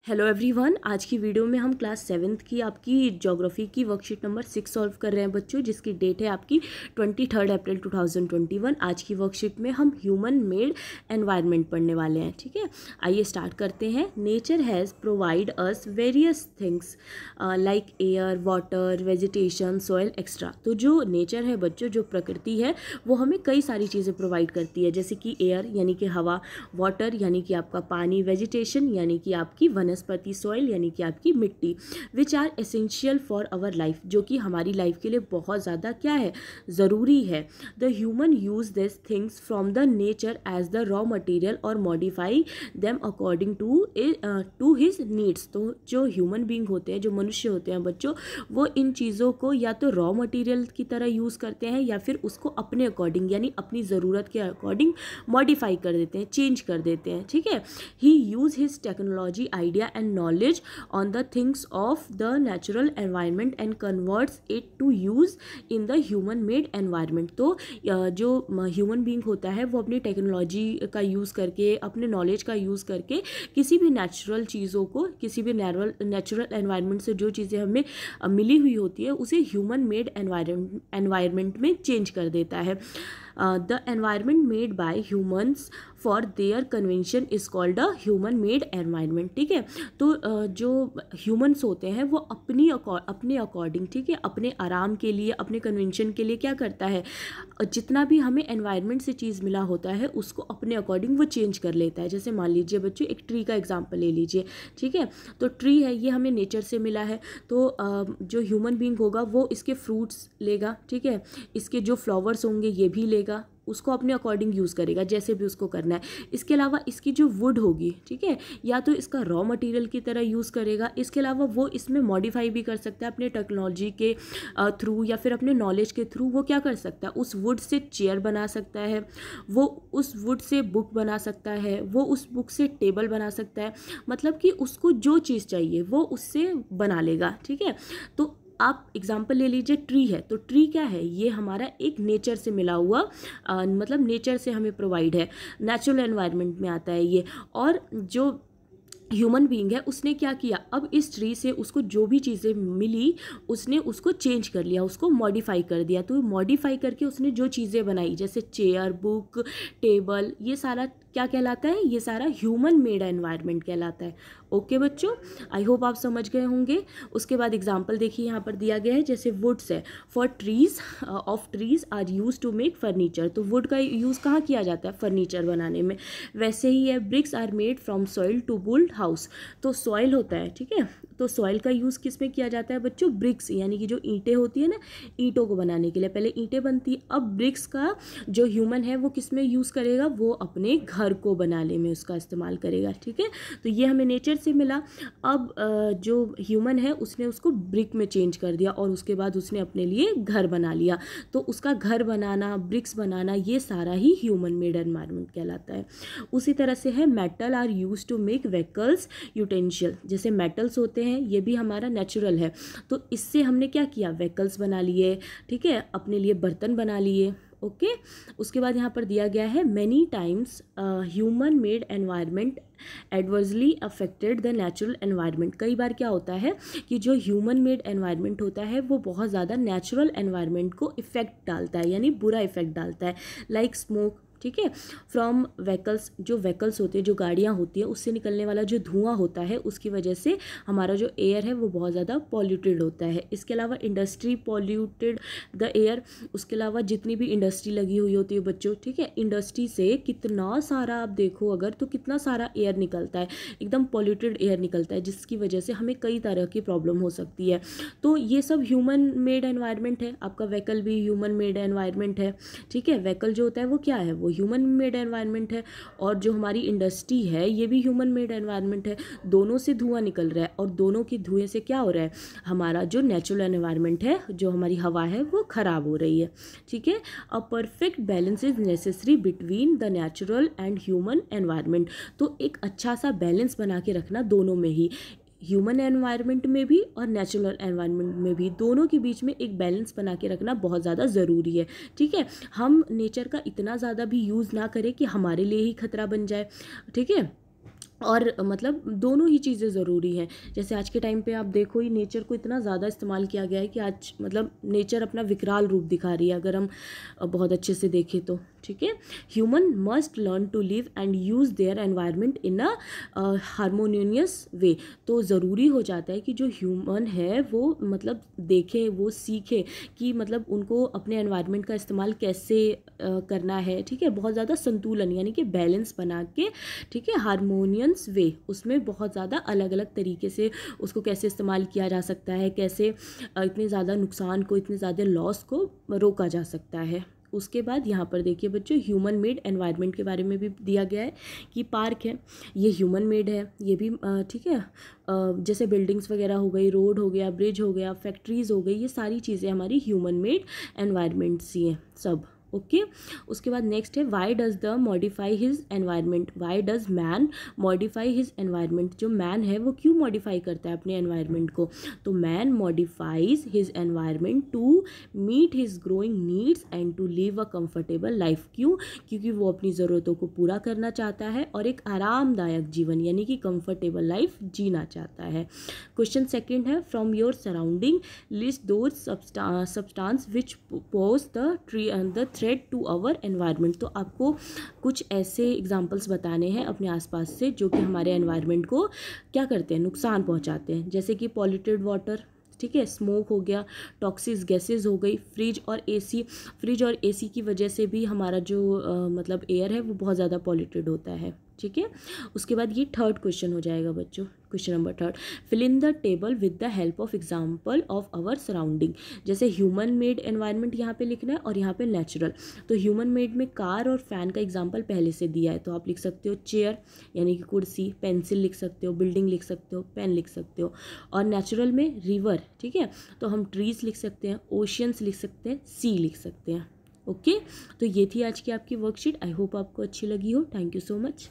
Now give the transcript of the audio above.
Hello everyone, आज की video में हम क्लास 7th की आपकी ज्योग्राफी की वर्कशीट नंबर 6 सॉल्व कर रहे हैं बच्चों, जिसकी डेट है आपकी 23 अप्रैल 2021। आज की वर्कशीट में हम ह्यूमन मेड एनवायरनमेंट पढ़ने वाले हैं। ठीक है, आइए स्टार्ट करते हैं। Nature has provide us various things like air, water, vegetation, soil extra. तो जो नेचर है बच्चों, जो प्रकृति है, वो हमें कई सारी चीज़ें प्रोवाइड करती है, जैसे कि एयर यानी कि हवा, वाटर यानी कि आपका पानी, वेजिटेशन यानी कि आपकी वनस्पति, सॉइल यानी कि आपकी मिट्टी, which are essential for our life, जो कि हमारी लाइफ के लिए बहुत ज़्यादा क्या है, ज़रूरी है। The human use this things from the nature as the raw material और modify them according to his needs. तो जो ह्यूमन बींग होते हैं, जो मनुष्य होते हैं बच्चों, वो इन चीज़ों को या तो रॉ मटेरियल की तरह यूज़ करते हैं या फिर उसको अपने अकॉर्डिंग यानी अपनी ज़रूरत के अकॉर्डिंग मॉडिफाई कर देते हैं, चेंज कर देते हैं। ठीक है, he use his technology, idea and knowledge on the things of the natural environment and converts it to use in the human made environment। तो जो ह्यूमन बीइंग होता है वो अपनी टेक्नोलॉजी का यूज़ करके, अपने नॉलेज का यूज़ करके किसी भी नेचुरल चीज़ों को, किसी भी नेचुरल एनवायरनमेंट से जो चीज़ें हमें मिली हुई होती है उसे ह्यूमन मेड एनवायरनमेंट में चेंज कर देता है। The environment made by humans for their convention is called a human made environment. ठीक है, तो जो ह्यूमन्स होते हैं वो अपने अकॉर्डिंग, ठीक है, अपने आराम के लिए, अपने कन्वेंशन के लिए क्या करता है, जितना भी हमें एनवायरनमेंट से चीज़ मिला होता है उसको अपने अकॉर्डिंग वो चेंज कर लेता है। जैसे मान लीजिए बच्चों, एक ट्री का एग्जाम्पल ले लीजिए। ठीक है, तो ट्री है, ये हमें नेचर से मिला है, तो जो ह्यूमन बीइंग होगा वो इसके फ्रूट्स लेगा, ठीक है, इसके जो फ्लावर्स होंगे ये भी लेगा, उसको अपने अकॉर्डिंग यूज़ करेगा जैसे भी उसको करना है। इसके अलावा इसकी जो वुड होगी, ठीक है, या तो इसका रॉ मटेरियल की तरह यूज़ करेगा, इसके अलावा वो इसमें मॉडिफाई भी कर सकता है अपने टेक्नोलॉजी के थ्रू या फिर अपने नॉलेज के थ्रू। वो क्या कर सकता है, उस वुड से चेयर बना सकता है, वो उस वुड से बुक बना सकता है, वो उस बुक से टेबल बना सकता है, मतलब कि उसको जो चीज़ चाहिए वो उससे बना लेगा। ठीक है, तो आप एग्जाम्पल ले लीजिए, ट्री है, तो ट्री क्या है, ये हमारा एक नेचर से मिला हुआ मतलब नेचर से हमें प्रोवाइड है, नेचुरल एनवायरनमेंट में आता है ये। और जो ह्यूमन बीइंग है उसने क्या किया, अब इस ट्री से उसको जो भी चीज़ें मिली उसने उसको चेंज कर लिया, उसको मॉडिफाई कर दिया। तो मॉडिफाई करके उसने जो चीज़ें बनाई, जैसे चेयर, बुक, टेबल, ये सारा क्या कहलाता है, ये सारा ह्यूमन मेड एनवायरनमेंट कहलाता है। ओके बच्चों, आई होप आप समझ गए होंगे। उसके बाद एग्जाम्पल देखिए, यहाँ पर दिया गया है, जैसे वुड्स है, for trees of trees are use to make furniture. तो वुड का यूज़ कहाँ किया जाता है, फर्नीचर बनाने में। वैसे ही है, bricks are made from soil to build house. तो सॉइल होता है, ठीक है, तो सॉइल का यूज़ किस में किया जाता है बच्चों, ब्रिक्स यानी कि जो ईंटें होती है ना, ईंटों को बनाने के लिए पहले ईंटें बनती है। अब ब्रिक्स का जो ह्यूमन है वो किस में यूज़ करेगा, वो अपने घर को बनाने में उसका इस्तेमाल करेगा। ठीक है, तो ये हमें नेचर से मिला। अब जो ह्यूमन है उसने उसको ब्रिक में चेंज कर दिया और उसके बाद उसने अपने लिए घर बना लिया। तो उसका घर बनाना, ब्रिक्स बनाना, ये सारा ही ह्यूमन मेड एनवायरनमेंट कहलाता है। उसी तरह से है, metal are use to make vehicles utensil. जैसे मेटल्स होते हैं ये भी हमारा नेचुरल है, तो इससे हमने क्या किया, व्हीकल्स बना लिए, ठीक है, अपने लिए बर्तन बना लिए। ओके, उसके बाद यहाँ पर दिया गया है, many times human made environment adversely affected the natural environment. कई बार क्या होता है कि जो ह्यूमन मेड एनवायरनमेंट होता है वो बहुत ज़्यादा नेचुरल एनवायरनमेंट को इफ़ेक्ट डालता है, यानी बुरा इफ़ेक्ट डालता है, लाइक स्मोक, ठीक है, फ्रॉम व्हीकल्स। जो व्हीकल्स होते हैं, जो गाड़ियाँ होती हैं, उससे निकलने वाला जो धुआं होता है उसकी वजह से हमारा जो एयर है वो बहुत ज़्यादा पॉल्यूटेड होता है। इसके अलावा इंडस्ट्री पॉल्यूटेड द एयर। उसके अलावा जितनी भी इंडस्ट्री लगी हुई होती है बच्चों, ठीक है, इंडस्ट्री से कितना सारा, आप देखो अगर, तो कितना सारा एयर निकलता है, एकदम पॉल्यूटेड एयर निकलता है, जिसकी वजह से हमें कई तरह की प्रॉब्लम हो सकती है। तो ये सब ह्यूमन मेड एनवायरनमेंट है। आपका व्हीकल भी ह्यूमन मेड एनवायरनमेंट है। ठीक है, व्हीकल जो होता है वो क्या है, वो ह्यूमन मेड एनवायरनमेंट है। और जो हमारी इंडस्ट्री है ये भी ह्यूमन मेड एनवायरनमेंट है। दोनों से धुआं निकल रहा है और दोनों की धुएं से क्या हो रहा है, हमारा जो नेचुरल एनवायरनमेंट है, जो हमारी हवा है, वो ख़राब हो रही है। ठीक है, a perfect balance is necessary between the natural and human environment. तो एक अच्छा सा बैलेंस बना के रखना दोनों में ही, ह्यूमन एनवायरनमेंट में भी और नेचुरल एनवायरनमेंट में भी, दोनों के बीच में एक बैलेंस बना के रखना बहुत ज़्यादा ज़रूरी है। ठीक है, हम नेचर का इतना ज़्यादा भी यूज़ ना करें कि हमारे लिए ही खतरा बन जाए। ठीक है, और मतलब दोनों ही चीज़ें ज़रूरी हैं। जैसे आज के टाइम पे आप देखो ही नेचर को इतना ज़्यादा इस्तेमाल किया गया है कि आज मतलब नेचर अपना विकराल रूप दिखा रही है, अगर हम बहुत अच्छे से देखें तो, ठीक है। Human must learn to live and use their environment in a harmonious way. तो ज़रूरी हो जाता है कि जो ह्यूमन है वो मतलब देखे, वो सीखे कि मतलब उनको अपने एनवायरनमेंट का इस्तेमाल कैसे करना है, ठीक है। बहुत ज़्यादा संतुलन यानी कि बैलेंस बना के, ठीक है, हारमोनियस वे, उसमें बहुत ज़्यादा अलग अलग तरीके से उसको कैसे इस्तेमाल किया जा सकता है, कैसे इतने ज़्यादा नुकसान को, इतने ज़्यादा लॉस को रोका जा सकता है। उसके बाद यहाँ पर देखिए बच्चों, ह्यूमन मेड एनवायरनमेंट के बारे में भी दिया गया है कि पार्क है ये ह्यूमन मेड है, ये भी ठीक है। जैसे बिल्डिंग्स वगैरह हो गई, रोड हो गया, ब्रिज हो गया, फैक्ट्रीज़ हो गई, ये सारी चीज़ें हमारी ह्यूमन मेड एनवायरनमेंट्स ही हैं सब। ओके उसके बाद नेक्स्ट है, why does the modify his environment, why does man modify his environment. जो मैन है वो क्यों मॉडिफाई करता है अपने एनवायरनमेंट को, तो man modifies his environment to meet his growing needs and to live a comfortable life. क्यों, क्योंकि वो अपनी ज़रूरतों को पूरा करना चाहता है और एक आरामदायक जीवन यानी कि कंफर्टेबल लाइफ जीना चाहता है। क्वेश्चन सेकंड है, from your surrounding list those substance which pose the threat to our environment. तो आपको कुछ ऐसे एग्जांपल्स बताने हैं अपने आसपास से जो कि हमारे एनवायरनमेंट को क्या करते हैं, नुकसान पहुंचाते हैं। जैसे कि पॉल्यूटेड वाटर, ठीक है, स्मोक हो गया, टॉक्सिक गैसेस हो गई, फ्रिज और एसी की वजह से भी हमारा जो मतलब एयर है वो बहुत ज़्यादा पॉल्यूटेड होता है, ठीक है। उसके बाद ये थर्ड क्वेश्चन हो जाएगा बच्चों, question number third, fill in the table with the help of example of our surrounding. जैसे ह्यूमन मेड एनवायरनमेंट यहाँ पे लिखना है और यहाँ पे नेचुरल। तो ह्यूमन मेड में कार और फैन का एग्जाम्पल पहले से दिया है, तो आप लिख सकते हो चेयर यानी कि कुर्सी, पेंसिल लिख सकते हो, बिल्डिंग लिख सकते हो, पेन लिख सकते हो। और नेचुरल में रिवर, ठीक है, तो हम ट्रीज लिख सकते हैं, ओशियंस लिख सकते हैं, सी लिख सकते हैं। ओके तो ये थी आज की आपकी वर्कशीट। आई होप आपको अच्छी लगी हो। Thank you so much.